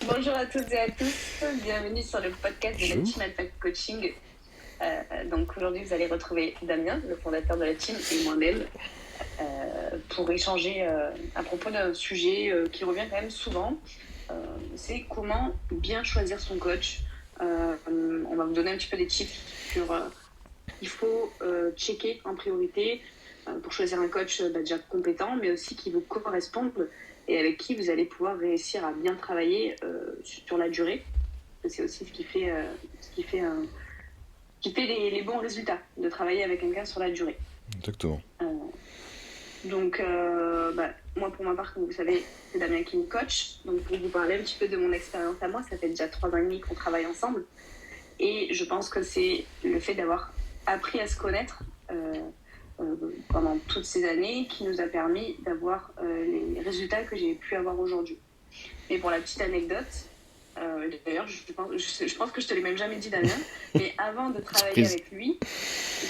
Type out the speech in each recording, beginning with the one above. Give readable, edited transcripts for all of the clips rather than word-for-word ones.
Bonjour à toutes et à tous, bienvenue sur le podcast de la Bonjour. Team Alpha Coaching. Donc aujourd'hui, vous allez retrouver Damien, le fondateur de la team, et moi-même pour échanger à propos d'un sujet qui revient quand même souvent. C'est comment bien choisir son coach. On va vous donner un petit peu des tips sur il faut checker en priorité pour choisir un coach déjà compétent, mais aussi qui vous corresponde et avec qui vous allez pouvoir réussir à bien travailler sur la durée. C'est aussi ce qui fait les bons résultats, de travailler avec quelqu'un sur la durée. Exactement. Euh, donc, moi, pour ma part, comme vous savez, c'est Damien qui me coach. Donc, pour vous parler un petit peu de mon expérience à moi, ça fait déjà 3 ans et demi qu'on travaille ensemble. Et je pense que c'est le fait d'avoir appris à se connaître pendant toutes ces années qui nous a permis d'avoir les résultats que j'ai pu avoir aujourd'hui. Mais pour la petite anecdote, d'ailleurs, je pense que je te l'ai même jamais dit, Damien, mais avant de travailler Surprise. avec lui,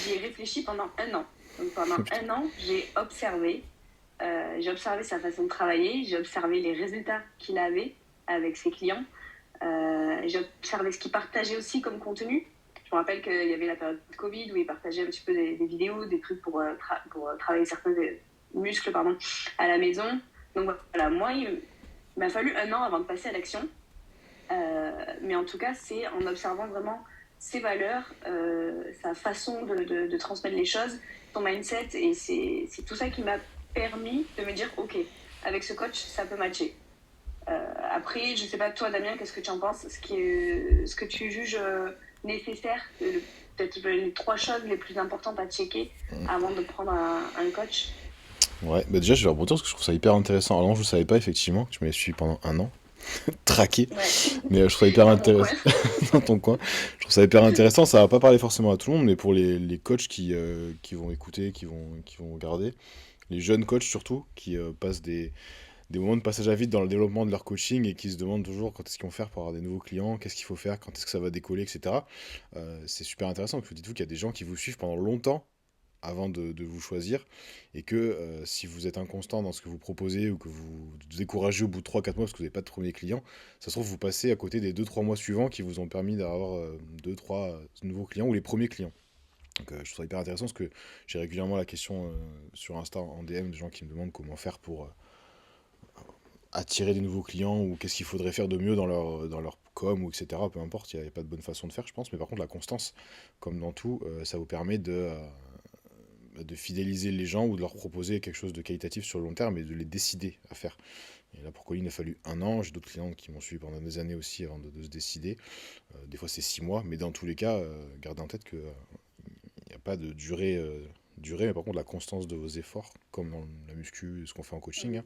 j'y ai réfléchi pendant un an. Donc pendant un an, j'ai observé sa façon de travailler, j'ai observé les résultats qu'il avait avec ses clients, j'ai observé ce qu'il partageait aussi comme contenu. Je me rappelle qu'il y avait la période de Covid où il partageait un petit peu des vidéos, des trucs pour travailler certains muscles à la maison. Donc voilà, moi, il m'a fallu un an avant de passer à l'action. Mais en tout cas, c'est en observant vraiment ses valeurs, sa façon de transmettre les choses, son mindset. Et c'est tout ça qui m'a permis de me dire, OK, avec ce coach, ça peut matcher. Après, je sais pas, toi, Damien, qu'est-ce que tu en penses? Ce que tu juges nécessaire, peut-être les 3 choses les plus importantes à checker avant de prendre un coach? Ouais, bah déjà je vais rebondir parce que je trouve ça hyper intéressant. Alors non, je savais pas effectivement que tu m'avais suivi pendant un an, traqué, Ouais, mais je trouve ça hyper dans mon coin. intéressant dans ton coin. Je trouve ça hyper intéressant. Ça va pas parler forcément à tout le monde, mais pour les coachs qui vont écouter, qui vont regarder, les jeunes coachs surtout, qui passent des moments de passage à vide dans le développement de leur coaching et qui se demandent toujours quand est-ce qu'ils vont faire pour avoir des nouveaux clients, qu'est-ce qu'il faut faire, quand est-ce que ça va décoller, etc. C'est super intéressant parce que dites-vous qu'il y a des gens qui vous suivent pendant longtemps avant de vous choisir, et que si vous êtes inconstant dans ce que vous proposez ou que vous découragez au bout de 3 4 mois parce que vous n'avez pas de premier client, ça se trouve vous passez à côté des 2 3 mois suivants qui vous ont permis d'avoir 2 3 nouveaux clients ou les premiers clients. Donc je trouve ça hyper intéressant parce que j'ai régulièrement la question sur Insta en DM de gens qui me demandent comment faire pour attirer des nouveaux clients ou qu'est-ce qu'il faudrait faire de mieux dans leur com ou etc. Peu importe, il n'y a pas de bonne façon de faire je pense, mais par contre la constance, comme dans tout, ça vous permet de fidéliser les gens ou de leur proposer quelque chose de qualitatif sur le long terme et de les décider à faire. Et là, pour Colline, il a fallu un an. J'ai d'autres clients qui m'ont suivi pendant des années aussi avant de se décider. Des fois, c'est 6 mois, mais dans tous les cas, gardez en tête qu'il n'y a pas de durée, mais par contre, la constance de vos efforts, comme dans la muscu, ce qu'on fait en coaching, hein,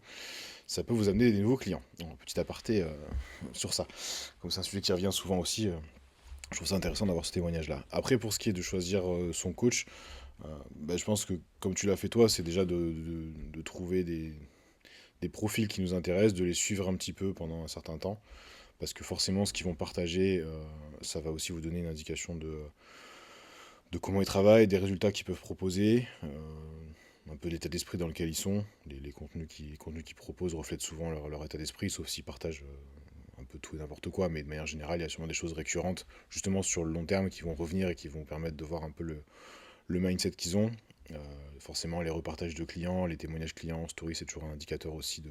ça peut vous amener des nouveaux clients. Donc, petit aparté sur ça. Comme c'est un sujet qui revient souvent aussi, je trouve ça intéressant d'avoir ce témoignage-là. Après, pour ce qui est de choisir son coach, bah, je pense que comme tu l'as fait toi, c'est déjà de trouver des profils qui nous intéressent, de les suivre un petit peu pendant un certain temps, parce que forcément ce qu'ils vont partager, ça va aussi vous donner une indication de comment ils travaillent, des résultats qu'ils peuvent proposer, un peu l'état d'esprit dans lequel ils sont. Les contenus qu'ils proposent reflètent souvent leur état d'esprit, sauf s'ils partagent un peu tout et n'importe quoi, mais de manière générale, il y a sûrement des choses récurrentes, justement sur le long terme, qui vont revenir et qui vont permettre de voir un peu le mindset qu'ils ont. Forcément, les repartages de clients, les témoignages clients, story, c'est toujours un indicateur aussi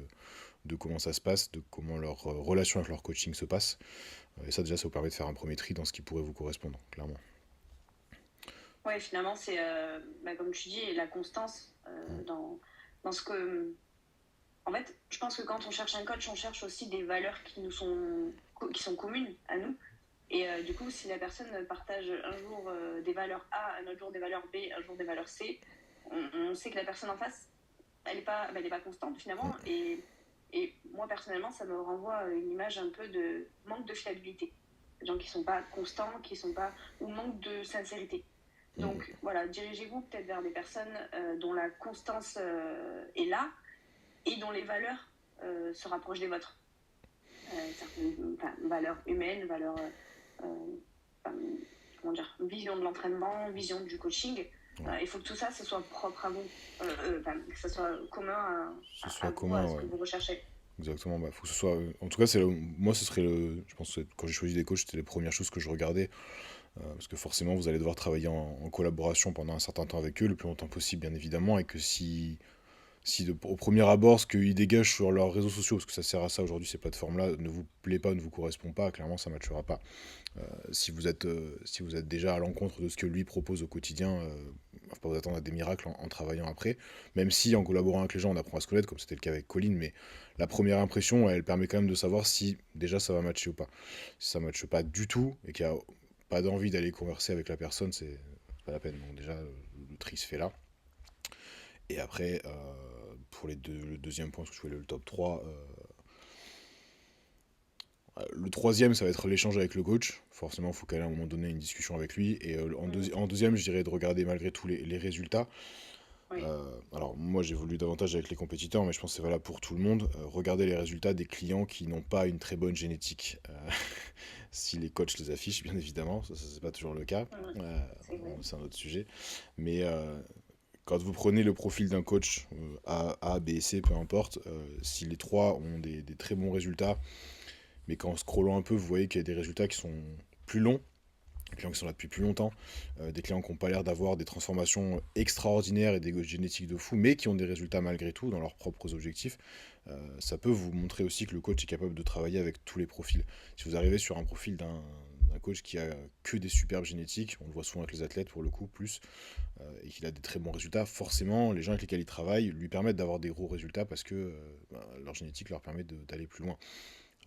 de comment ça se passe, de comment leur relation avec leur coaching se passe. Et ça, déjà, ça vous permet de faire un premier tri dans ce qui pourrait vous correspondre, clairement. Ouais, finalement, c'est, comme tu dis, la constance dans ce que. En fait, je pense que quand on cherche un coach, on cherche aussi des valeurs qui sont communes à nous. Et du coup, si la personne partage un jour des valeurs A, un autre jour des valeurs B, un jour des valeurs C, on sait que la personne en face, elle est pas constante finalement. Et moi, personnellement, ça me renvoie à une image un peu de manque de fiabilité. Des gens qui sont pas constants, qui sont pas. Ou manque de sincérité. Donc voilà, dirigez-vous peut-être vers des personnes dont la constance est là et dont les valeurs se rapprochent des vôtres. Certaines valeurs humaines, valeurs, euh, comment dire, vision de l'entraînement, vision du coaching. Ouais. Il faut que tout ça, ce soit propre à vous, que ce soit commun Ce à soit vous, commun, à ce ouais. que vous recherchez. exactement. Bah, faut que ce soit. En tout cas, moi, ce serait je pense que quand j'ai choisi des coachs, c'était les premières choses que je regardais. Parce que forcément, vous allez devoir travailler en collaboration pendant un certain temps avec eux, le plus longtemps possible, bien évidemment. Et que si au premier abord, ce qu'ils dégagent sur leurs réseaux sociaux, parce que ça sert à ça aujourd'hui, ces plateformes-là, ne vous plaît pas, ne vous correspond pas, clairement, ça ne matchera pas. Si vous êtes déjà à l'encontre de ce que lui propose au quotidien, il ne faut pas vous attendre à des miracles en travaillant après. Même si en collaborant avec les gens, on apprend à se connaître, comme c'était le cas avec Colline, mais la première impression, elle permet quand même de savoir si déjà ça va matcher ou pas. Si ça ne matche pas du tout et qu'il n'y a pas d'envie d'aller converser avec la personne, c'est pas la peine. Donc déjà, le tri se fait là. Et après, pour le deuxième point, parce que je voulais le top 3. Le troisième, ça va être l'échange avec le coach. Forcément, il faut qu'à un moment donné une discussion avec lui. Et Mhm. en deuxième, je dirais de regarder malgré tout les résultats. Oui, Alors, moi, j'évolue davantage avec les compétiteurs, mais je pense que c'est valable pour tout le monde. Regardez les résultats des clients qui n'ont pas une très bonne génétique. Si les coachs les affichent, bien évidemment, ça c'est pas toujours le cas. mhm, Euh, c'est vrai. c'est un autre sujet. Mais quand vous prenez le profil d'un coach, A, B, C, peu importe, si les trois ont des très bons résultats, mais qu'en scrollant un peu, vous voyez qu'il y a des résultats qui sont plus longs, des clients qui sont là depuis plus longtemps, des clients qui n'ont pas l'air d'avoir des transformations extraordinaires et des génétiques de fou, mais qui ont des résultats malgré tout dans leurs propres objectifs, ça peut vous montrer aussi que le coach est capable de travailler avec tous les profils. Si vous arrivez sur un profil d'un coach qui a que des superbes génétiques, on le voit souvent avec les athlètes pour le coup, plus, et qu'il a des très bons résultats, forcément, les gens avec lesquels il travaille lui permettent d'avoir des gros résultats parce que leur génétique leur permet d'aller plus loin.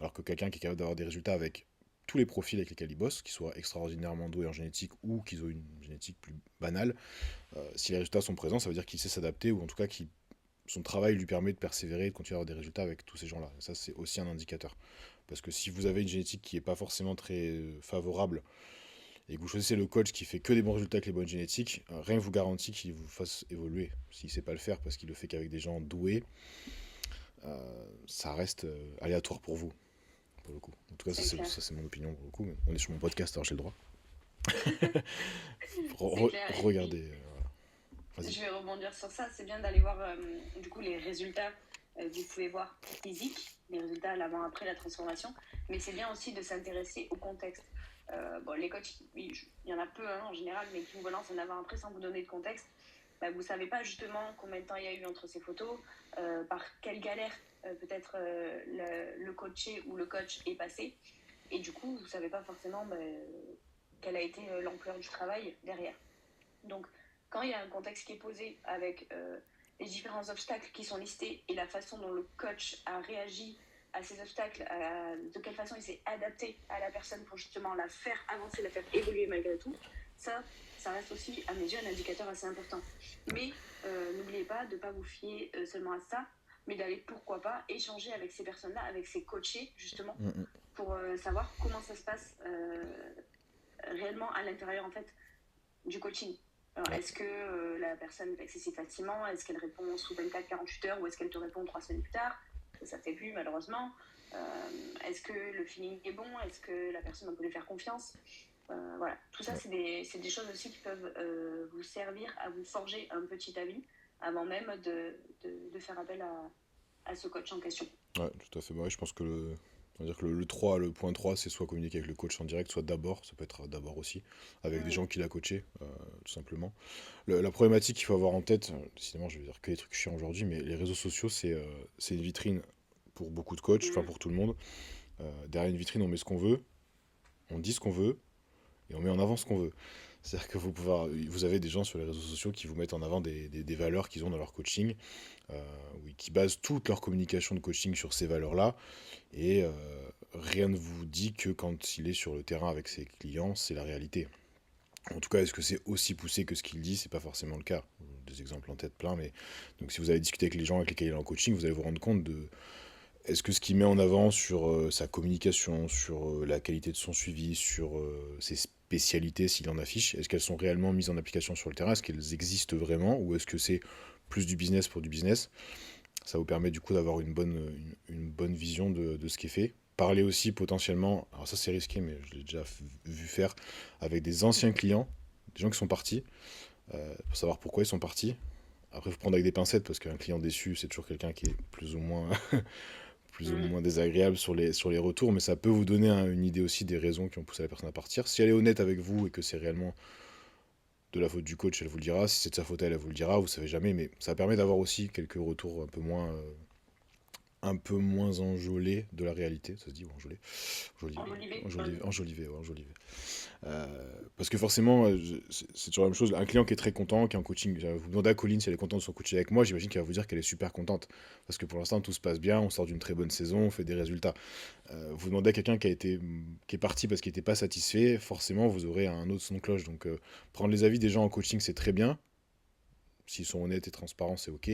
Alors que quelqu'un qui est capable d'avoir des résultats avec tous les profils avec lesquels ils bossent, qu'ils soient extraordinairement doués en génétique ou qu'ils ont une génétique plus banale, si les résultats sont présents, ça veut dire qu'il sait s'adapter ou en tout cas que son travail lui permet de persévérer et de continuer à avoir des résultats avec tous ces gens-là. Et ça, c'est aussi un indicateur. Parce que si vous avez une génétique qui n'est pas forcément très favorable et que vous choisissez le coach qui fait que des bons résultats avec les bonnes génétiques, rien ne vous garantit qu'il vous fasse évoluer. S'il ne sait pas le faire parce qu'il le fait qu'avec des gens doués, ça reste aléatoire pour vous. Pour le coup. En tout cas, C'est clair. ça, c'est mon opinion pour le coup. Mais on est sur mon podcast, alors j'ai le droit. C'est clair. Et puis, Regardez. Vas-y. je vais rebondir sur ça. C'est bien d'aller voir du coup les résultats que vous pouvez voir physiques, les résultats l'avant-après la transformation. Mais c'est bien aussi de s'intéresser au contexte. Bon, les coachs, oui, il y en a peu hein, en général, mais qui vous balancent en avant-après sans vous donner de contexte. Bah, vous ne savez pas justement combien de temps il y a eu entre ces photos, par quelle galère peut-être le coaché ou le coach est passé. Et du coup, vous ne savez pas forcément quelle a été l'ampleur du travail derrière. Donc, quand il y a un contexte qui est posé avec les différents obstacles qui sont listés et la façon dont le coach a réagi à ces obstacles, de quelle façon il s'est adapté à la personne pour justement la faire avancer, la faire évoluer malgré tout, ça reste aussi à mes yeux un indicateur assez important. Mais n'oubliez pas de ne pas vous fier seulement à ça, mais d'aller pourquoi pas échanger avec ces personnes-là, avec ces coachés justement, Mm, mm. pour savoir comment ça se passe réellement à l'intérieur en fait du coaching. Alors, Ouais. est-ce que la personne est accessible facilement? Est-ce qu'elle répond sous 24-48 heures ou est-ce qu'elle te répond 3 semaines plus tard? Ça ne fait plus malheureusement. Est-ce que le feeling est bon? Est-ce que la personne on peut lui faire confiance? Voilà, tout ça Ouais. c'est des choses aussi qui peuvent vous servir à vous forger un petit avis avant même de faire appel à ce coach en question. Ouais, tout à fait. Bah ouais, je pense que on va dire que le 3, le point 3, c'est soit communiquer avec le coach en direct, soit d'abord, ça peut être d'abord aussi, avec des Mm. gens qui l'a coaché, tout simplement. La problématique qu'il faut avoir en tête, décidément, je vais dire que les trucs chiants aujourd'hui, mais les réseaux sociaux, c'est une vitrine pour beaucoup de coachs, enfin Mm. pour tout le monde. Derrière une vitrine, on met ce qu'on veut, on dit ce qu'on veut, et on met en avant ce qu'on veut. C'est-à-dire que vous avez des gens sur les réseaux sociaux qui vous mettent en avant des valeurs qu'ils ont dans leur coaching, oui, qui basent toute leur communication de coaching sur ces valeurs-là, et rien ne vous dit que quand il est sur le terrain avec ses clients, c'est la réalité. En tout cas, est-ce que c'est aussi poussé que ce qu'il dit? C'est pas forcément le cas. Des exemples en tête plein, mais donc si vous allez discuter avec les gens avec lesquels il est en coaching, vous allez vous rendre compte de est-ce que ce qu'il met en avant sur sa communication, sur la qualité de son suivi, sur ses spécialités s'il en affiche, est-ce qu'elles sont réellement mises en application sur le terrain? Est-ce qu'elles existent vraiment? Ou est-ce que c'est plus du business pour du business? Ça vous permet du coup d'avoir une bonne vision de ce qui est fait. Parler aussi potentiellement, alors ça c'est risqué, mais je l'ai déjà vu faire avec des anciens clients, des gens qui sont partis, pour savoir pourquoi ils sont partis. Après, il faut prendre avec des pincettes parce qu'un client déçu, c'est toujours quelqu'un qui est plus ou moins plus ou Mhm. moins désagréable sur les retours, mais ça peut vous donner une idée aussi des raisons qui ont poussé la personne à partir. Si elle est honnête avec vous et que c'est réellement de la faute du coach, elle vous le dira. Si c'est de sa faute, elle vous le dira. Vous savez jamais, mais ça permet d'avoir aussi quelques retours un peu moins enjolés de la réalité. Ça se dit ou enjolé? Enjolivé, Enjolivé. enjolivé, ouais, enjolivé. Parce que forcément, c'est toujours la même chose. Un client qui est très content, qui est en coaching, vous demandez à Colline si elle est contente de son coaching avec moi, j'imagine qu'elle va vous dire qu'elle est super contente. Parce que pour l'instant, tout se passe bien, on sort d'une très bonne saison, on fait des résultats. Vous demandez à quelqu'un qui est parti parce qu'il n'était pas satisfait, forcément, vous aurez un autre son de cloche. Donc, prendre les avis des gens en coaching, c'est très bien. S'ils sont honnêtes et transparents, c'est ok.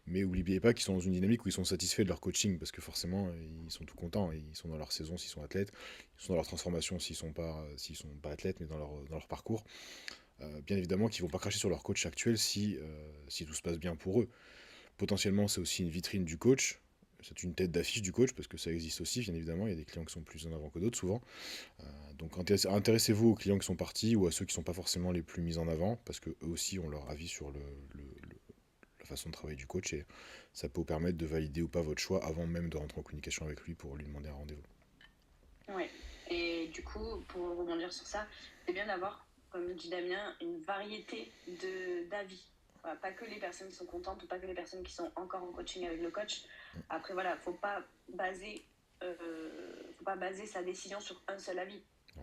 Mais n'oubliez pas qu'ils sont dans une dynamique où ils sont satisfaits de leur coaching parce que forcément, ils sont tout contents. Ils sont dans leur saison s'ils sont athlètes. Ils sont dans leur transformation s'ils sont pas athlètes, mais dans leur parcours. Bien évidemment qu'ils vont pas cracher sur leur coach actuel si tout se passe bien pour eux. Potentiellement, c'est aussi une vitrine du coach. C'est une tête d'affiche du coach parce que ça existe aussi, bien évidemment. Il y a des clients qui sont plus en avant que d'autres, souvent. Donc intéressez-vous aux clients qui sont partis ou à ceux qui ne sont pas forcément les plus mis en avant parce qu'eux aussi ont leur avis sur la façon de travailler du coach et ça peut vous permettre de valider ou pas votre choix avant même de rentrer en communication avec lui pour lui demander un rendez-vous. Ouais. Et du coup, pour rebondir sur ça, c'est bien d'avoir, comme dit Damien, une variété d'avis. Voilà, pas que les personnes qui sont contentes ou pas que les personnes qui sont encore en coaching avec le coach. Après, voilà, faut pas baser sa décision sur un seul avis.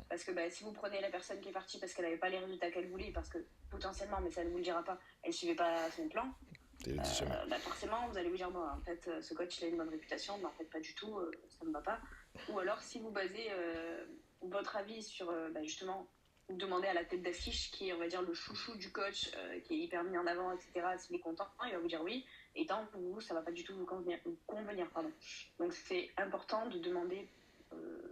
Parce que bah, si vous prenez la personne qui est partie parce qu'elle n'avait pas les résultats qu'elle voulait, parce que potentiellement, mais ça ne vous le dira pas, elle ne suivait pas son plan, Et le dit jamais. bah forcément, vous allez vous dire, bon, en fait, ce coach, il a une bonne réputation, mais en fait, pas du tout, ça ne me va pas. Ou alors, si vous basez votre avis sur, bah, justement, vous demandez à la tête d'affiche, qui est, on va dire, le chouchou du coach, qui est hyper mis en avant, etc., s'il est content, il va vous dire oui, et tant que vous, ça ne va pas du tout vous convenir, pardon. Donc, c'est important de demander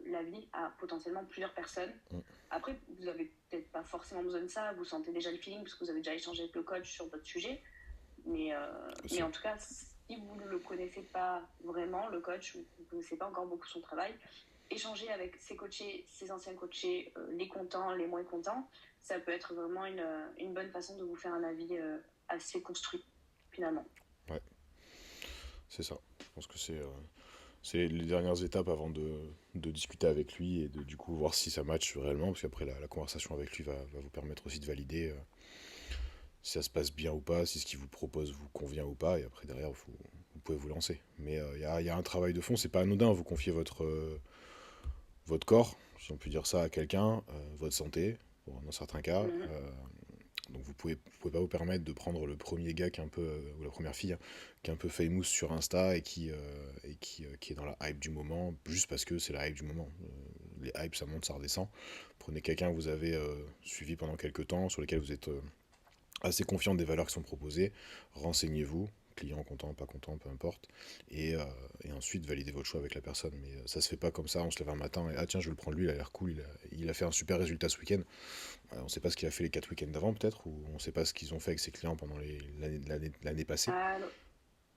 l'avis à potentiellement plusieurs personnes. Mm. Après, vous n'avez peut-être pas forcément besoin de ça, vous sentez déjà le feeling, parce que vous avez déjà échangé avec le coach sur votre sujet. Mais Aussi. en tout cas, si vous ne le connaissez pas vraiment, le coach, vous ne connaissez pas encore beaucoup son travail, échanger avec ses coachés, ses anciens coachés, les contents, les moins contents, ça peut être vraiment une bonne façon de vous faire un avis assez construit, finalement. Ouais, c'est ça. Je pense que c'est les dernières étapes avant de discuter avec lui et de du coup voir si ça match réellement, parce qu'après la conversation avec lui va vous permettre aussi de valider si ça se passe bien ou pas, si ce qu'il vous propose vous convient ou pas, et après derrière vous pouvez vous lancer. Mais il y a un travail de fond, c'est pas anodin, vous confiez votre corps, si on peut dire ça à quelqu'un, votre santé, bon, dans certains cas. Mhm. Donc vous pouvez pas vous permettre de prendre le premier gars qui est un peu, ou la première fille, hein, qui est un peu famous sur Insta qui est dans la hype du moment, juste parce que c'est la hype du moment. Les hypes, ça monte, ça redescend. Prenez quelqu'un que vous avez suivi pendant quelques temps, sur lequel vous êtes assez confiant des valeurs qui sont proposées, renseignez-vous, client content, pas content, peu importe, et ensuite validez votre choix avec la personne. Mais ça se fait pas comme ça, on se lève un matin et ah tiens, je vais le prendre lui, il a l'air cool, il a fait un super résultat ce week-end. On ne sait pas ce qu'il a fait les 4 week-ends d'avant peut-être, ou on ne sait pas ce qu'ils ont fait avec ses clients pendant l'année passée. Alors,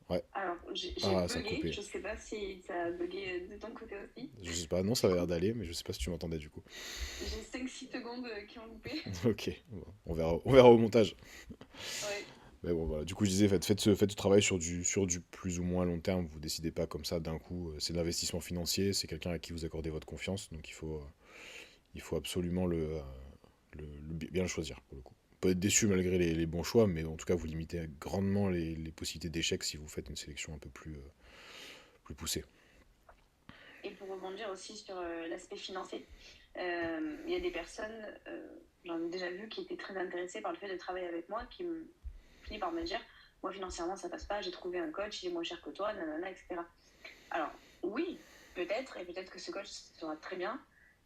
Ouais, alors, j'ai ah ça a bugué, coupé. je sais pas si ça a bugué de ton côté aussi. Je sais pas, non ça Du avait l'air coup, d'aller, mais je sais pas si tu m'entendais du coup. j'ai 5-6 secondes qui ont loupé. Ok, bon, on verra au montage. Ouais. Mais bon, voilà. Du coup, je disais, faites ce travail sur du plus ou moins long terme. Vous décidez pas comme ça d'un coup. C'est de l'investissement financier. C'est quelqu'un à qui vous accordez votre confiance. Donc, il faut absolument bien le choisir, pour le coup. Vous pouvez être déçu malgré les bons choix, mais en tout cas, vous limitez grandement les possibilités d'échec si vous faites une sélection un peu plus poussée. Et pour rebondir aussi sur l'aspect financier, il y a des personnes, j'en ai déjà vu, qui étaient très intéressées par le fait de travailler avec moi, qui me finissent par me dire, moi financièrement ça passe pas, j'ai trouvé un coach, il est moins cher que toi, nanana, etc. Alors oui, peut-être, et peut-être que ce coach sera très bien,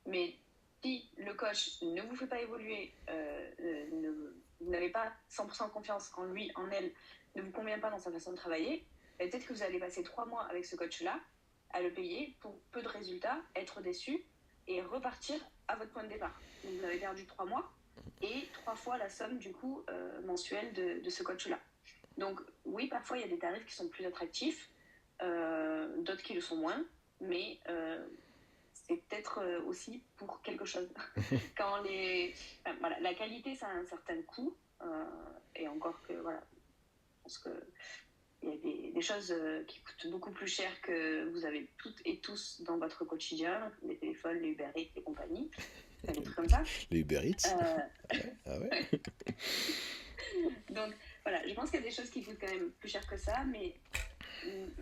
mais si le coach ne vous fait pas évoluer, vous n'avez pas 100% confiance en lui, en elle, ne vous convient pas dans sa façon de travailler, peut-être que vous allez passer 3 mois avec ce coach-là à le payer pour peu de résultats, être déçu et repartir à votre point de départ. Donc vous avez perdu 3 mois et 3 fois la somme du coup mensuelle de ce coach-là. Donc oui, parfois il y a des tarifs qui sont plus attractifs, d'autres qui le sont moins, mais c'est peut-être aussi pour quelque chose. Quand voilà, la qualité, ça a un certain coût, et encore que voilà, je pense que Il y a des choses qui coûtent beaucoup plus cher que vous avez toutes et tous dans votre quotidien, les téléphones, les Uber Eats, les compagnies, enfin, des trucs comme ça. Les Uber Eats? Euh, Ah ouais? donc voilà, je pense qu'il y a des choses qui coûtent quand même plus cher que ça, mais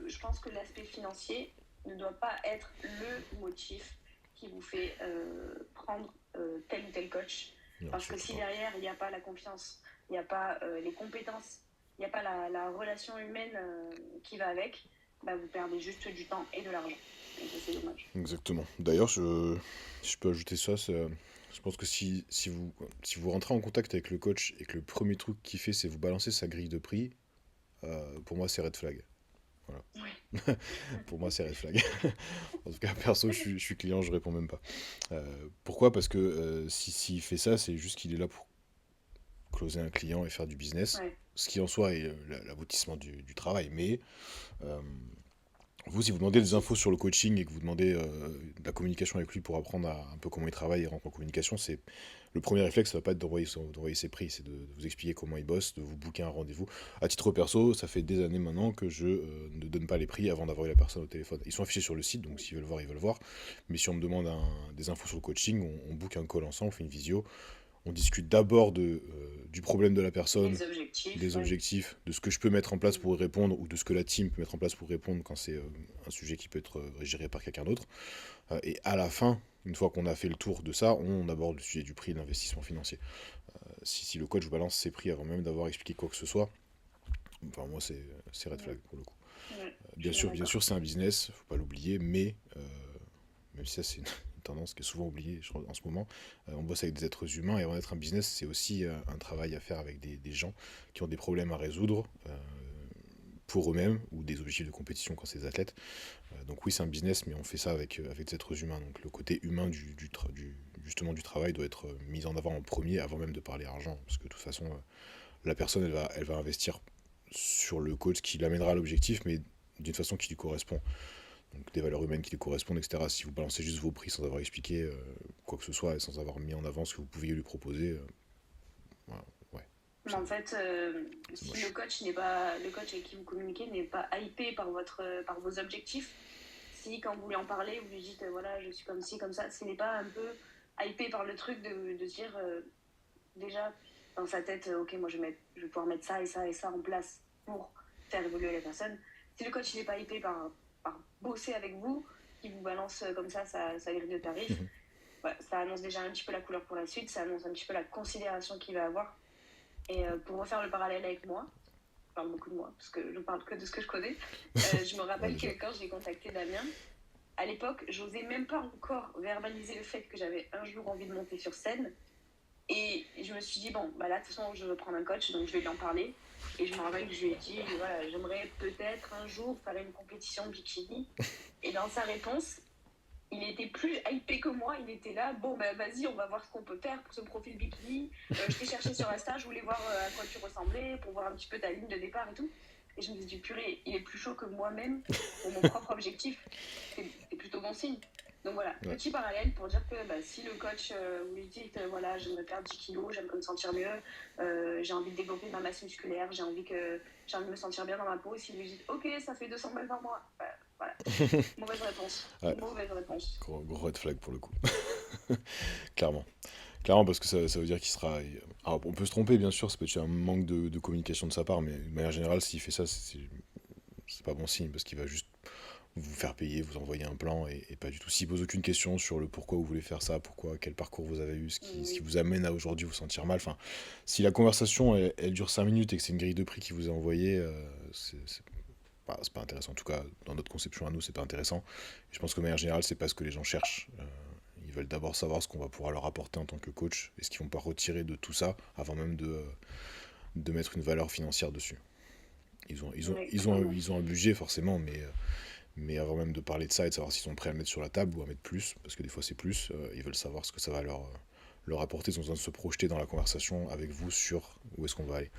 je pense que l'aspect financier ne doit pas être le motif qui vous fait prendre tel ou tel coach. Non, Parce que surtout si pas. derrière, il n'y a pas la confiance, il n'y a pas les compétences, il n'y a pas la relation humaine qui va avec, bah, vous perdez juste du temps et de l'argent. Et ça, c'est dommage. Exactement. D'ailleurs, si je peux ajouter ça, je pense que si vous rentrez en contact avec le coach et que le premier truc qu'il fait, c'est vous balancer sa grille de prix, pour moi, c'est red flag. Voilà. Oui, Pour moi, c'est red flag. En tout cas, perso, je suis client, je réponds même pas. Pourquoi? Parce que s'il fait ça, c'est juste qu'il est là pour closer un client et faire du business, ouais, ce qui en soi est l'aboutissement du travail. Mais euh, vous, si vous demandez des infos sur le coaching et que vous demandez de la communication avec lui pour apprendre un peu comment il travaille et rentre en communication, c'est le premier réflexe, ça va pas être d'envoyer ses prix, c'est de vous expliquer comment il bosse, de vous booker un rendez-vous. À titre perso, ça fait des années maintenant que je ne donne pas les prix avant d'avoir eu la personne au téléphone. Ils sont affichés sur le site, donc s'ils veulent voir, ils veulent voir. Mais si on me demande des infos sur le coaching, on book un call ensemble, on fait une visio, on discute d'abord du problème de la personne, les objectifs, des ouais. objectifs, de ce que je peux mettre en place pour y répondre ou de ce que la team peut mettre en place pour répondre quand c'est un sujet qui peut être géré par quelqu'un d'autre. Et à la fin, une fois qu'on a fait le tour de ça, on aborde le sujet du prix de l'investissement financier. Si le coach vous balance ses prix avant même d'avoir expliqué quoi que ce soit, enfin moi c'est red flag Ouais, pour le coup. ouais, je suis bien Bien d'accord. sûr c'est un business, faut pas l'oublier, mais même si ça c'est une tendance qui est souvent oubliée je crois, en ce moment, on bosse avec des êtres humains et avant d'être un business, c'est aussi un travail à faire avec des gens qui ont des problèmes à résoudre pour eux-mêmes ou des objectifs de compétition quand c'est des athlètes. Donc oui, c'est un business, mais on fait ça avec des êtres humains. Donc le côté humain justement du travail doit être mis en avant en premier avant même de parler argent. Parce que de toute façon, la personne, elle va investir sur le coach qui l'amènera à l'objectif, mais d'une façon qui lui correspond. Donc des valeurs humaines qui lui correspondent, etc. Si vous balancez juste vos prix sans avoir expliqué quoi que ce soit et sans avoir mis en avant ce que vous pouviez lui proposer, voilà, ouais, Mais c'est en fait, c'est si moche. le coach avec qui vous communiquez n'est pas hypé par par vos objectifs, si quand vous lui en parlez, vous lui dites voilà, je suis comme ci, comme ça, s'il n'est pas un peu hypé par le truc de se dire déjà dans sa tête, ok, moi je vais pouvoir mettre ça et ça en place pour faire évoluer la personne. Si le coach n'est pas hypé par bosser avec vous, qui vous balance comme ça sa grille de tarifs, voilà, ça annonce déjà un petit peu la couleur pour la suite, ça annonce un petit peu la considération qu'il va avoir. Et pour refaire le parallèle avec moi, je parle beaucoup de moi, parce que je parle que de ce que je connais, je me Ouais, rappelle que déjà. quand j'ai contacté Damien, à l'époque, j'osais même pas encore verbaliser le fait que j'avais un jour envie de monter sur scène. Et je me suis dit, bon, bah là, de toute façon, je veux prendre un coach, donc je vais lui en parler. Et je me rappelle que je lui ai dit, voilà, j'aimerais peut-être un jour faire une compétition bikini. Et dans sa réponse, il était plus hypé que moi. Il était là, bon, bah vas-y, on va voir ce qu'on peut faire pour ce profil bikini. Je t'ai cherché sur Insta, je voulais voir à quoi tu ressemblais, pour voir un petit peu ta ligne de départ et tout. Et je me suis dit, purée, il est plus chaud que moi-même pour mon propre objectif. C'est plutôt bon signe. Donc voilà, Ouais. petit parallèle pour dire que bah, si le coach vous lui dit voilà, j'aimerais perdre 10 kilos, j'aimerais me sentir mieux, j'ai envie de développer ma masse musculaire, j'ai envie de me sentir bien dans ma peau, si vous lui dites ok, ça fait 200 balles par mois, bah, voilà, mauvaise réponse. Ouais, Mauvaise réponse. gros red flag pour le coup. Clairement. Clairement, parce que ça veut dire qu'il sera. Alors, on peut se tromper, bien sûr, ça peut être un manque de communication de sa part, mais de manière générale, s'il fait ça, c'est pas bon signe, parce qu'il va juste vous faire payer, vous envoyer un plan, et pas du tout. S'il pose aucune question sur le pourquoi vous voulez faire ça, pourquoi, quel parcours vous avez eu, ce qui Oui, vous amène à aujourd'hui vous sentir mal, enfin, si la conversation, elle dure 5 minutes et que c'est une grille de prix qui vous est envoyée, c'est pas intéressant. En tout cas, dans notre conception à nous, c'est pas intéressant. Et je pense que de manière générale, c'est pas ce que les gens cherchent. Ils veulent d'abord savoir ce qu'on va pouvoir leur apporter en tant que coach et ce qu'ils vont pas retirer de tout ça avant même de mettre une valeur financière dessus. oui, clairement. Ils ont un budget forcément, mais avant même de parler de ça et de savoir s'ils sont prêts à le mettre sur la table ou à mettre plus, parce que des fois c'est plus, ils veulent savoir ce que ça va leur apporter. Ils ont besoin de se projeter dans la conversation avec vous sur où est-ce qu'on va aller.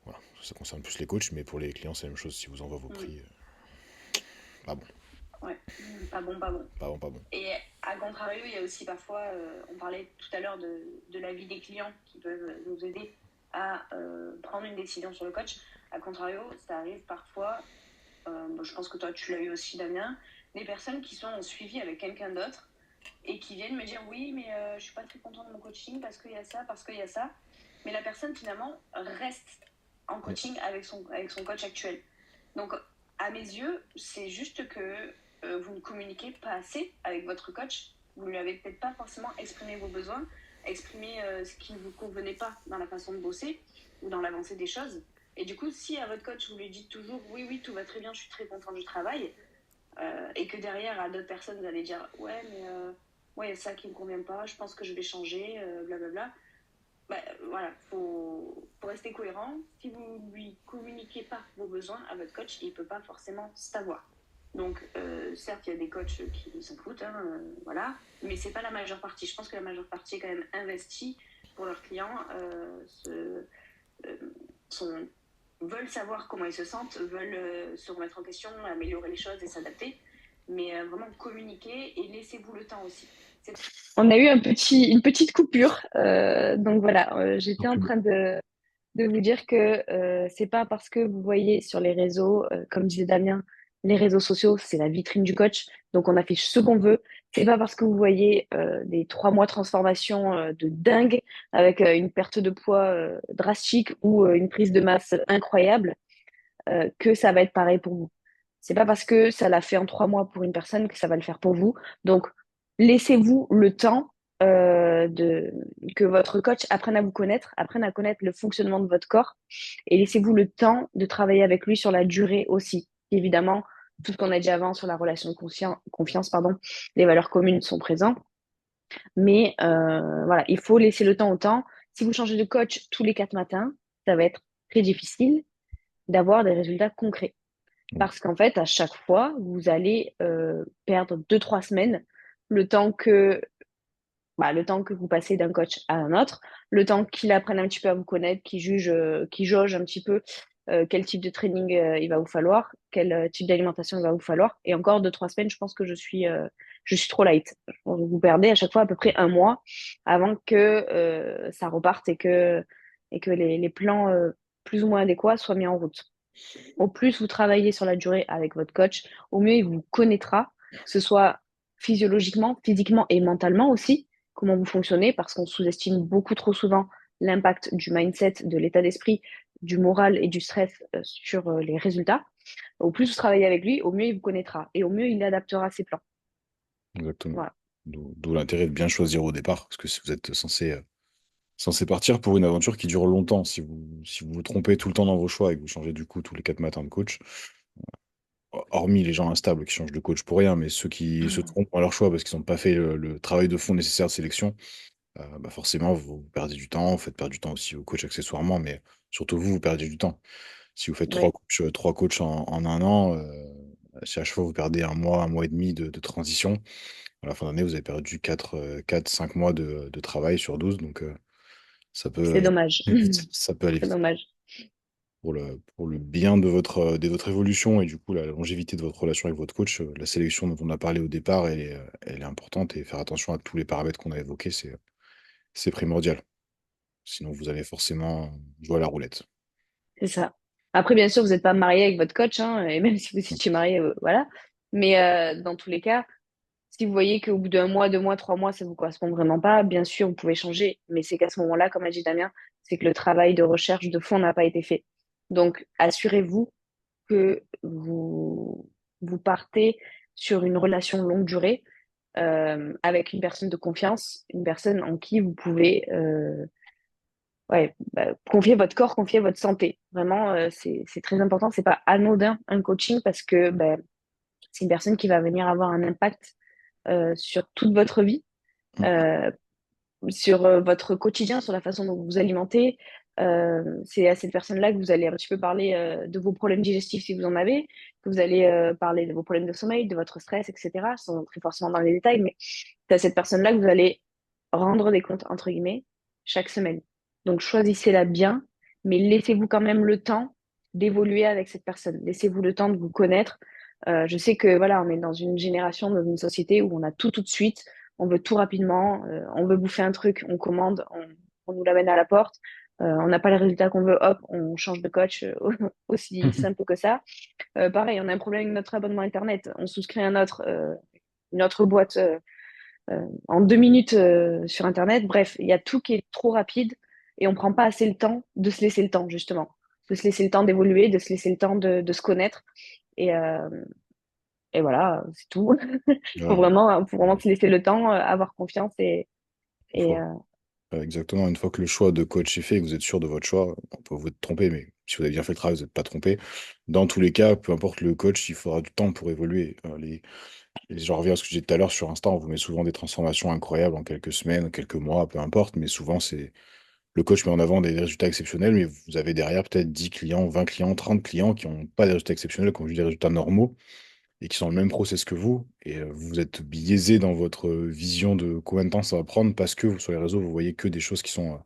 Voilà, ça concerne plus les coachs, mais pour les clients c'est la même chose. Si vous envoie vos Mm. prix, pas bon, Ouais, pas bon, pas bon. pas bon, pas bon. Et à contrario, il y a aussi parfois, on parlait tout à l'heure de l'avis des clients qui peuvent nous aider à prendre une décision sur le coach. À contrario, ça arrive parfois, bon, je pense que toi tu l'as eu aussi Damien, des personnes qui sont en suivi avec quelqu'un d'autre et qui viennent me dire oui mais je suis pas très content de mon coaching parce qu'il y a ça, parce qu'il y a ça. Mais la personne finalement reste en Mm. coaching avec son coach actuel. Donc à mes yeux, c'est juste que vous ne communiquez pas assez avec votre coach. Vous ne lui avez peut-être pas forcément exprimé vos besoins, exprimé ce qui ne vous convenait pas dans la façon de bosser ou dans l'avancée des choses. Et du coup, si à votre coach, vous lui dites toujours oui, oui, tout va très bien, je suis très content du travail, et que derrière, à d'autres personnes, vous allez dire ouais, mais ouais, il y a ça qui ne me convient pas, je pense que je vais changer, blablabla. Bah, voilà, faut rester cohérent. Si vous ne lui communiquez pas vos besoins à votre coach, il ne peut pas forcément savoir. Donc, certes, il y a des coachs qui s'en foutent, hein, voilà, mais c'est pas la majeure partie. Je pense que la majeure partie est quand même investie pour leurs clients, euh, sont, veulent savoir comment ils se sentent, veulent se remettre en question, améliorer les choses et s'adapter. Mais vraiment communiquer et laissez-vous le temps aussi. On a eu une petite coupure. Donc voilà, Sans j'étais en pub. train de vous dire que c'est pas parce que vous voyez sur les réseaux, comme disait Damien, les réseaux sociaux, c'est la vitrine du coach. Donc on affiche ce qu'on veut. C'est pas parce que vous voyez des 3 mois de transformation de dingue avec une perte de poids drastique ou une prise de masse incroyable que ça va être pareil pour vous. C'est pas parce que ça l'a fait en 3 mois pour une personne que ça va le faire pour vous. Donc, laissez-vous le temps que votre coach apprenne à vous connaître, apprenne à connaître le fonctionnement de votre corps et laissez-vous le temps de travailler avec lui sur la durée aussi. Évidemment, tout ce qu'on a dit avant sur la relation de confiance, pardon, les valeurs communes sont présentes. Mais voilà, il faut laisser le temps au temps. Si vous changez de coach tous les 4 matins, ça va être très difficile d'avoir des résultats concrets. Parce qu'en fait, à chaque fois, vous allez perdre 2, 3 semaines, le temps que, le temps que vous passez d'un coach à un autre, le temps qu'il apprenne un petit peu à vous connaître, qu'il jauge un petit peu quel type de training il va vous falloir, quel type d'alimentation il va vous falloir. Et encore 2, 3 semaines, je pense que je suis trop light. Vous perdez à chaque fois à peu près un mois avant que ça reparte et que les plans plus ou moins adéquats soient mis en route. Au plus vous travaillez sur la durée avec votre coach, au mieux il vous connaîtra, que ce soit physiologiquement, physiquement et mentalement aussi, comment vous fonctionnez, parce qu'on sous-estime beaucoup trop souvent l'impact du mindset, de l'état d'esprit, du moral et du stress sur les résultats. Au plus vous travaillez avec lui, au mieux il vous connaîtra et au mieux il adaptera ses plans. Exactement. Voilà, D'où l'intérêt de bien choisir au départ, parce que si vous êtes censé partir pour une aventure qui dure longtemps, si vous vous trompez tout le temps dans vos choix et que vous changez du coup tous les 4 matins de coach, hormis les gens instables qui changent de coach pour rien, mais ceux qui se trompent dans leur choix parce qu'ils n'ont pas fait le travail de fond nécessaire de sélection, bah forcément, vous perdez du temps, vous faites perdre du temps aussi au coach accessoirement, mais surtout vous, vous perdez du temps. Si vous faites ouais, trois coachs en un an, si à chaque fois vous perdez un mois et demi de transition, à la fin d'année, vous avez perdu 5 mois de travail sur 12, donc ça c'est peut, dommage. ça peut aller C'est vite. dommage. Pour le bien de votre évolution et du coup la longévité de votre relation avec votre coach, la sélection dont on a parlé au départ, elle est importante et faire attention à tous les paramètres qu'on a évoqués, c'est primordial. Sinon, vous allez forcément jouer à la roulette. C'est ça. Après, bien sûr, vous n'êtes pas marié avec votre coach, hein, et même si vous étiez marié, voilà. Mais dans tous les cas, si vous voyez qu'au bout d'un mois, 2 mois, 3 mois, ça vous correspond vraiment pas, bien sûr, vous pouvez changer. Mais c'est qu'à ce moment-là, comme a dit Damien, c'est que le travail de recherche de fond n'a pas été fait. Donc, assurez-vous que vous partez sur une relation longue durée avec une personne de confiance, une personne en qui vous pouvez ouais, confier votre corps, confier votre santé. Vraiment, c'est très important. C'est pas anodin un coaching parce que c'est une personne qui va venir avoir un impact sur toute votre vie, Mm. euh, sur votre quotidien, sur la façon dont vous vous alimentez. C'est à cette personne-là que vous allez un petit peu parler de vos problèmes digestifs si vous en avez, que vous allez parler de vos problèmes de sommeil, de votre stress, etc. Sans entrer forcément dans les détails, mais c'est à cette personne-là que vous allez rendre des comptes, entre guillemets, chaque semaine. Donc choisissez-la bien, mais laissez-vous quand même le temps d'évoluer avec cette personne. Laissez-vous le temps de vous connaître. Je sais que voilà, on est dans une génération, dans une société où on a tout de suite, on veut tout rapidement, on veut bouffer un truc, on commande, on nous l'amène à la porte. On n'a pas les résultats qu'on veut, hop, on change de coach, aussi simple que ça. Pareil, on a un problème avec notre abonnement Internet, on souscrit une autre boîte en 2 minutes sur Internet. Bref, il y a tout qui est trop rapide et on prend pas assez le temps de se laisser le temps, justement. De se laisser le temps d'évoluer, de se laisser le temps de se connaître. Et, euh, et voilà, c'est tout. Ouais, Faut vraiment se laisser le temps, avoir confiance il et faut. Exactement, une fois que le choix de coach est fait et que vous êtes sûr de votre choix, on peut vous être trompé, mais si vous avez bien fait le travail, vous n'êtes pas trompé. Dans tous les cas, peu importe le coach, il faudra du temps pour évoluer. J'en reviens à ce que j'ai dit tout à l'heure sur Insta, on vous met souvent des transformations incroyables en quelques semaines, quelques mois, peu importe, mais souvent c'est le coach met en avant des résultats exceptionnels, mais vous avez derrière peut-être 10 clients, 20 clients, 30 clients qui n'ont pas des résultats exceptionnels, qui ont juste des résultats normaux et qui sont dans le même process que vous, et vous êtes biaisé dans votre vision de combien de temps ça va prendre parce que sur les réseaux, vous voyez que des choses qui sont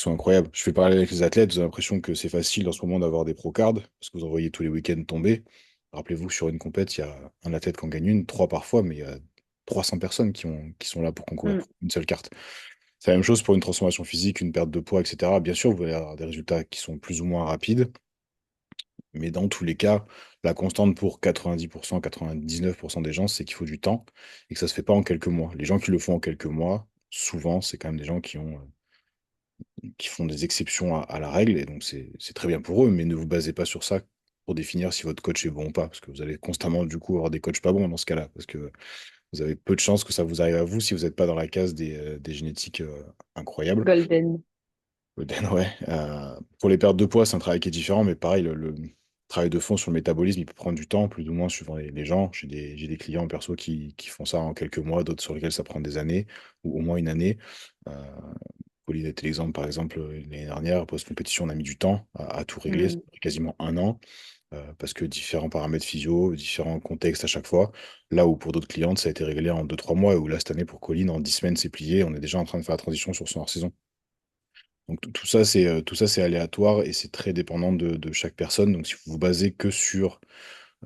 incroyables. Je fais parler avec les athlètes, j'ai l'impression que c'est facile en ce moment d'avoir des pro cards, parce que vous en voyez tous les week-ends tomber. Rappelez-vous que sur une compète, il y a un athlète qui en gagne une, trois parfois, mais il y a 300 personnes qui sont là pour concourir mm, pour une seule carte. C'est la même chose pour une transformation physique, une perte de poids, etc. Bien sûr, vous allez avoir des résultats qui sont plus ou moins rapides, mais dans tous les cas, la constante pour 90%, 99% des gens, c'est qu'il faut du temps et que ça se fait pas en quelques mois. Les gens qui le font en quelques mois, souvent, c'est quand même des gens qui font des exceptions à la règle, et donc c'est très bien pour eux, mais ne vous basez pas sur ça pour définir si votre coach est bon ou pas, parce que vous allez constamment du coup avoir des coachs pas bons dans ce cas-là, parce que vous avez peu de chances que ça vous arrive à vous si vous n'êtes pas dans la case des génétiques incroyables. golden. Ben ouais, pour les pertes de poids, c'est un travail qui est différent, mais pareil, le travail de fond sur le métabolisme, il peut prendre du temps, plus ou moins suivant les gens. J'ai des clients perso qui font ça en quelques mois, d'autres sur lesquels ça prend des années, ou au moins une année. Euh, Pauline était l'exemple, par exemple, l'année dernière, post-compétition, on a mis du temps à tout régler, ça Mm. a pris quasiment un an, parce que différents paramètres physio, différents contextes à chaque fois. Là où pour d'autres clientes, ça a été réglé en 2 3 mois, et où là, cette année, pour Colline, en 10 semaines, c'est plié, on est déjà en train de faire la transition sur son hors-saison. Donc tout ça, c'est aléatoire et c'est très dépendant de chaque personne. Donc si vous vous basez que sur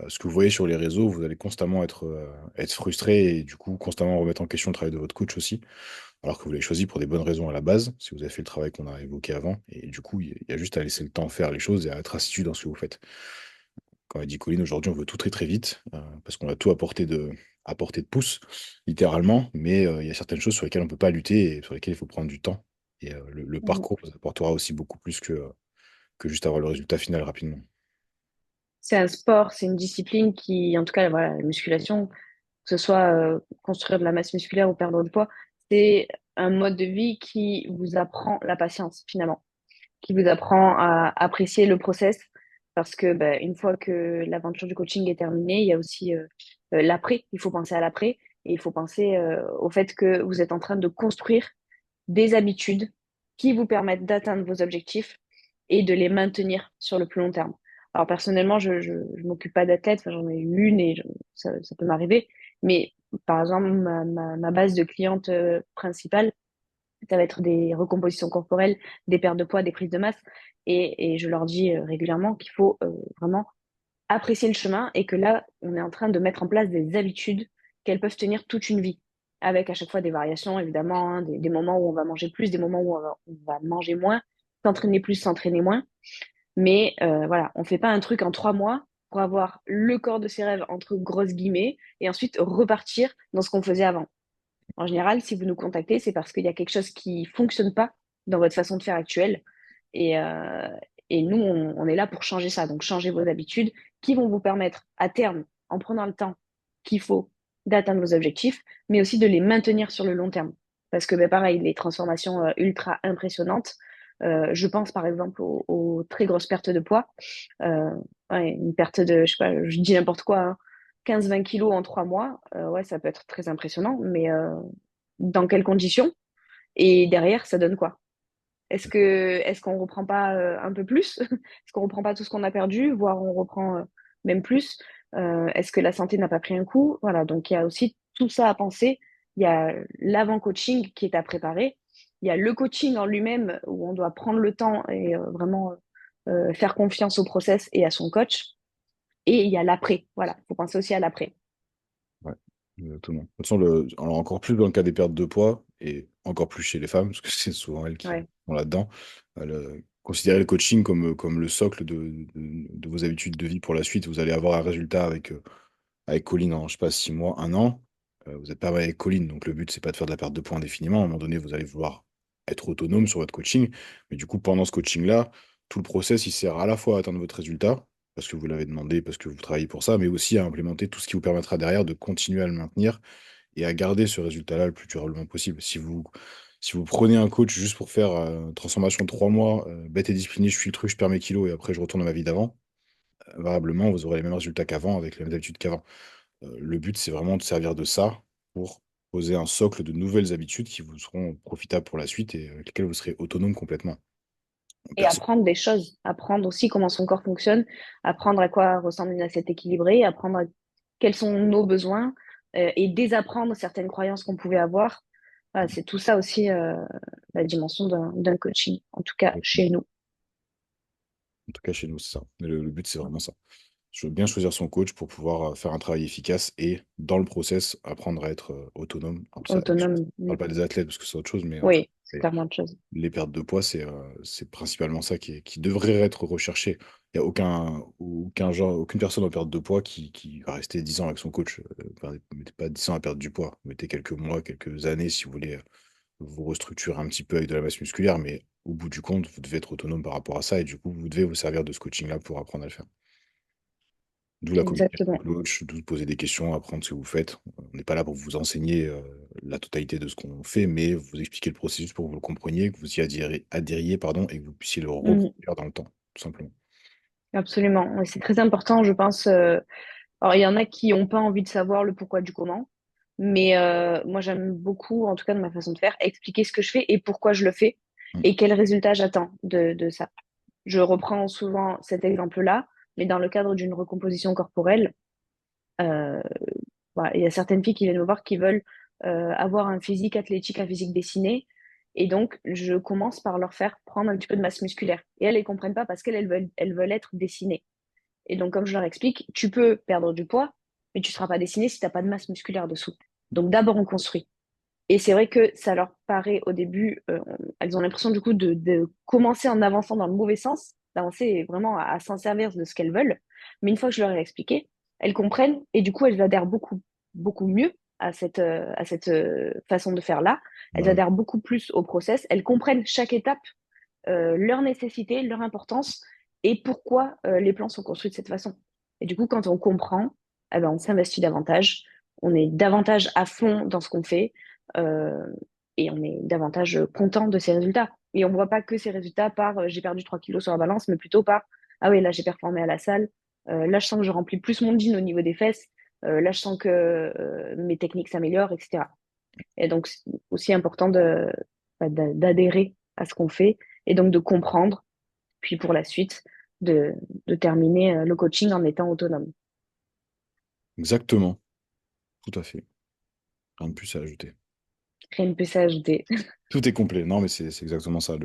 ce que vous voyez sur les réseaux, vous allez constamment être frustré et du coup constamment remettre en question le travail de votre coach aussi, alors que vous l'avez choisi pour des bonnes raisons à la base, si vous avez fait le travail qu'on a évoqué avant. Et du coup, il y a juste à laisser le temps faire les choses et à être assidu dans ce que vous faites. Quand a dit Colline, aujourd'hui, on veut tout très très vite, parce qu'on a tout à portée de pouce, littéralement, mais il y a certaines choses sur lesquelles on ne peut pas lutter et sur lesquelles il faut prendre du temps. Et le Mm. parcours vous apportera aussi beaucoup plus que juste avoir le résultat final rapidement. C'est un sport, c'est une discipline qui, en tout cas, voilà, la musculation, que ce soit construire de la masse musculaire ou perdre de poids, c'est un mode de vie qui vous apprend la patience, finalement, qui vous apprend à apprécier le process, parce que ben, une fois que l'aventure du coaching est terminée, il y a aussi l'après. Il faut penser à l'après et il faut penser au fait que vous êtes en train de construire des habitudes qui vous permettent d'atteindre vos objectifs et de les maintenir sur le plus long terme. Alors personnellement, je m'occupe pas d'athlète, enfin, j'en ai eu une et ça peut m'arriver, mais par exemple, ma base de clientes principale, ça va être des recompositions corporelles, des pertes de poids, des prises de masse, et je leur dis régulièrement qu'il faut vraiment apprécier le chemin et que là, on est en train de mettre en place des habitudes qu'elles peuvent tenir toute une vie, avec à chaque fois des variations, évidemment, hein, des moments où on va manger plus, des moments où on va manger moins, s'entraîner plus, s'entraîner moins. Mais voilà, on fait pas un truc en 3 mois pour avoir le corps de ses rêves, entre grosses guillemets, et ensuite repartir dans ce qu'on faisait avant. En général, si vous nous contactez, c'est parce qu'il y a quelque chose qui fonctionne pas dans votre façon de faire actuelle. Et, euh, et nous, on est là pour changer ça. Donc, changer vos habitudes qui vont vous permettre, à terme, en prenant le temps qu'il faut d'atteindre vos objectifs, mais aussi de les maintenir sur le long terme. Parce que, ben, pareil, les transformations ultra impressionnantes, je pense par exemple aux très grosses pertes de poids. Euh, ouais, une perte de, je sais pas, je dis n'importe quoi, hein, 15-20 kilos en 3 mois, ouais, ça peut être très impressionnant, mais dans quelles conditions? Et derrière, ça donne quoi? Est-ce qu'on reprend pas un peu plus? Est-ce qu'on reprend pas tout ce qu'on a perdu, voire on reprend même plus? Est-ce que la santé n'a pas pris un coup? Voilà, donc il y a aussi tout ça à penser. Il y a l'avant-coaching qui est à préparer. Il y a le coaching en lui-même où on doit prendre le temps et vraiment faire confiance au process et à son coach. Et il y a l'après. Voilà, il faut penser aussi à l'après. Ouais, exactement. De toute façon, alors encore plus dans le cas des pertes de poids, et encore plus chez les femmes, parce que c'est souvent elles qui Ouais. sont là-dedans. Considérez le coaching comme le socle de vos habitudes de vie pour la suite. Vous allez avoir un résultat avec Colline en, je sais pas, 6 mois, un an. Vous n'êtes pas avec Colline, donc le but, c'est pas de faire de la perte de points indéfiniment. À un moment donné, vous allez vouloir être autonome sur votre coaching. Mais du coup, pendant ce coaching-là, tout le process, il sert à la fois à atteindre votre résultat, parce que vous l'avez demandé, parce que vous travaillez pour ça, mais aussi à implémenter tout ce qui vous permettra derrière de continuer à le maintenir et à garder ce résultat-là le plus durablement possible. Si vous prenez un coach juste pour faire transformation de 3 mois, bête et discipliné, je suis le truc, je perds mes kilos et après je retourne à ma vie d'avant, variablement, vous aurez les mêmes résultats qu'avant avec les mêmes habitudes qu'avant. Le but, c'est vraiment de servir de ça pour poser un socle de nouvelles habitudes qui vous seront profitables pour la suite et avec lesquelles vous serez autonome complètement. Et Personne. apprendre des choses, apprendre aussi comment son corps fonctionne, apprendre à quoi ressemble une assiette équilibrée, apprendre quels sont nos besoins et désapprendre certaines croyances qu'on pouvait avoir. Voilà, c'est tout ça aussi la dimension d'un coaching, en tout cas chez nous. En tout cas, chez nous, c'est ça. Le but, c'est vraiment ça. Je veux bien choisir son coach pour pouvoir faire un travail efficace et, dans le process, apprendre à être autonome. Alors ça, je Autonome. ne parle pas des athlètes parce que c'est autre chose, mais en tout Oui, c'est cas, clairement autre chose. les pertes de poids, c'est principalement ça qui devrait être recherché. Il n'y a aucun genre, aucune personne en perte de poids qui va rester 10 ans avec son coach. Enfin, ne mettez pas 10 ans à perdre du poids. Mettez quelques mois, quelques années si vous voulez vous restructurer un petit peu avec de la masse musculaire, mais au bout du compte, vous devez être autonome par rapport à ça et du coup, vous devez vous servir de ce coaching-là pour apprendre à le faire. D'où la communication Exactement. coach, d'où poser des questions, apprendre ce que vous faites. On n'est pas là pour vous enseigner la totalité de ce qu'on fait, mais vous expliquer le processus pour que vous le compreniez, que vous y adhériez, pardon, et que vous puissiez le Mhm. reproduire dans le temps, tout simplement. Absolument. Et c'est très important, je pense. Alors, il y en a qui n'ont pas envie de savoir le pourquoi du comment, mais moi, j'aime beaucoup, en tout cas de ma façon de faire, expliquer ce que je fais et pourquoi je le fais Mm. et quel résultat j'attends de ça. Je reprends souvent cet exemple-là, mais dans le cadre d'une recomposition corporelle, euh, voilà, il y a certaines filles qui viennent me voir qui veulent avoir un physique athlétique, un physique dessiné. Et donc, je commence par leur faire prendre un petit peu de masse musculaire. Et elles ne comprennent pas parce qu'elles veulent être dessinées. Et donc, comme je leur explique, tu peux perdre du poids, mais tu ne seras pas dessiné si tu n'as pas de masse musculaire dessous. Donc, d'abord, on construit. Et c'est vrai que ça leur paraît au début, elles ont l'impression du coup de commencer en avançant dans le mauvais sens, d'avancer vraiment à s'en servir de ce qu'elles veulent. Mais une fois que je leur ai expliqué, elles comprennent et du coup elles adhèrent beaucoup, beaucoup mieux à cette façon de faire là. Elles Bah oui. adhèrent beaucoup plus au process. Elles comprennent chaque étape, leur nécessité, leur importance et pourquoi les plans sont construits de cette façon. Et du coup, quand on comprend, eh ben, on s'investit davantage, on est davantage à fond dans ce qu'on fait euh, et on est davantage content de ces résultats. Et on ne voit pas que ces résultats par j'ai perdu 3 kilos sur la balance, mais plutôt par ah oui, là j'ai performé à la salle, là je sens que je remplis plus mon jean au niveau des fesses, là je sens que mes techniques s'améliorent, etc. Et donc, c'est aussi important d'adhérer à ce qu'on fait et donc de comprendre, puis pour la suite, de terminer le coaching en étant autonome. Exactement, tout à fait. Rien de plus à ajouter. Rien ne peut s'ajouter. Tout est complet. Non, mais c'est exactement ça.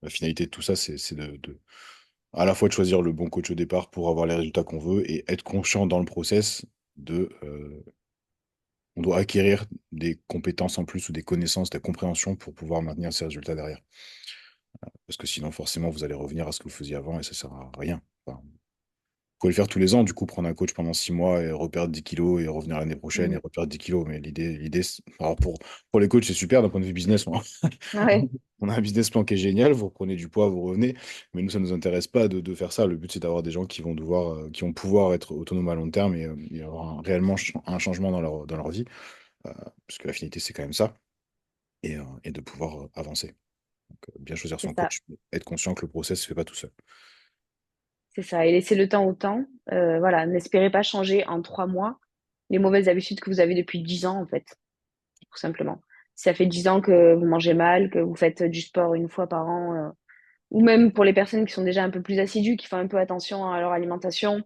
La finalité de tout ça, c'est à la fois de choisir le bon coach au départ pour avoir les résultats qu'on veut et être conscient dans le process de on doit acquérir des compétences en plus ou des connaissances, de compréhension pour pouvoir maintenir ces résultats derrière. Parce que sinon, forcément, vous allez revenir à ce que vous faisiez avant et ça sert à rien. Enfin, vous pouvez le faire tous les ans, du coup, prendre un coach pendant 6 mois et reperdre 10 kilos et revenir l'année prochaine et Mm. reperdre 10 kilos. Mais alors pour les coachs, c'est super d'un point de vue business. Ouais, On a un business plan qui est génial, vous reprenez du poids, vous revenez. Mais nous, ça ne nous intéresse pas de faire ça. Le but, c'est d'avoir des gens qui vont pouvoir être autonomes à long terme et avoir réellement un changement dans leur vie. Parce que la finalité, c'est quand même ça. Et de pouvoir avancer. Donc, bien choisir c'est son ça. coach, être conscient que le process ne se fait pas tout seul. C'est ça. Et laisser le temps au temps. Voilà, n'espérez pas changer en 3 mois les mauvaises habitudes que vous avez depuis 10 ans, en fait, tout simplement. Si ça fait 10 ans que vous mangez mal, que vous faites du sport une fois par an, ou même pour les personnes qui sont déjà un peu plus assidues, qui font un peu attention à leur alimentation,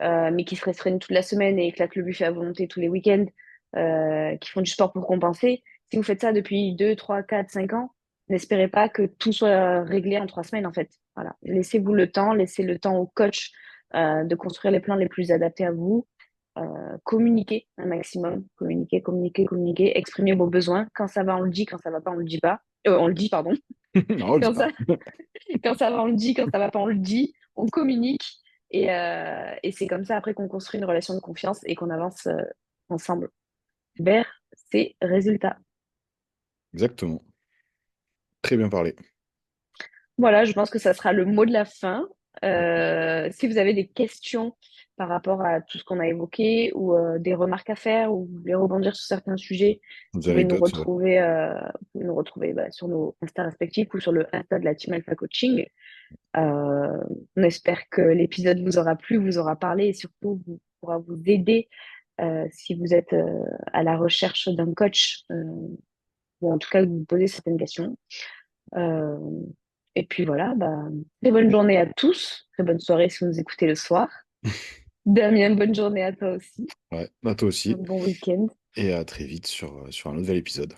mais qui se restreignent toute la semaine et éclatent le buffet à volonté tous les week-ends, qui font du sport pour compenser. Si vous faites ça depuis 2, 3, 4, 5 ans, n'espérez pas que tout soit réglé en 3 semaines, en fait. Voilà. Laissez-vous le temps, laissez le temps au coach de construire les plans les plus adaptés à vous. Communiquez un maximum, communiquez, communiquez, communiquez, exprimez vos besoins. Quand ça va, on le dit, quand ça va pas, on le dit pas. On le dit, pardon. Non, on le dit Quand pas. ça, quand ça va, on le dit. Quand ça va pas, on le dit. On communique. Et c'est comme ça après qu'on construit une relation de confiance et qu'on avance ensemble vers ces résultats. Exactement. Très bien parlé. Voilà, je pense que ça sera le mot de la fin. Si vous avez des questions par rapport à tout ce qu'on a évoqué ou des remarques à faire ou vous voulez rebondir sur certains sujets, Des anecdotes, ouais. vous pouvez nous retrouver sur nos Insta respectifs ou sur le Insta de la Team Alpha Coaching. Euh, on espère que l'épisode vous aura plu, vous aura parlé et surtout pourra vous aider si vous êtes à la recherche d'un coach ou en tout cas que vous vous posez certaines questions. Euh, et puis voilà, bah, très bonne journée à tous, très bonne soirée si vous nous écoutez le soir. Damien, bonne journée à toi aussi, Ouais, à toi un aussi. bon week-end. Et à très vite sur un nouvel épisode.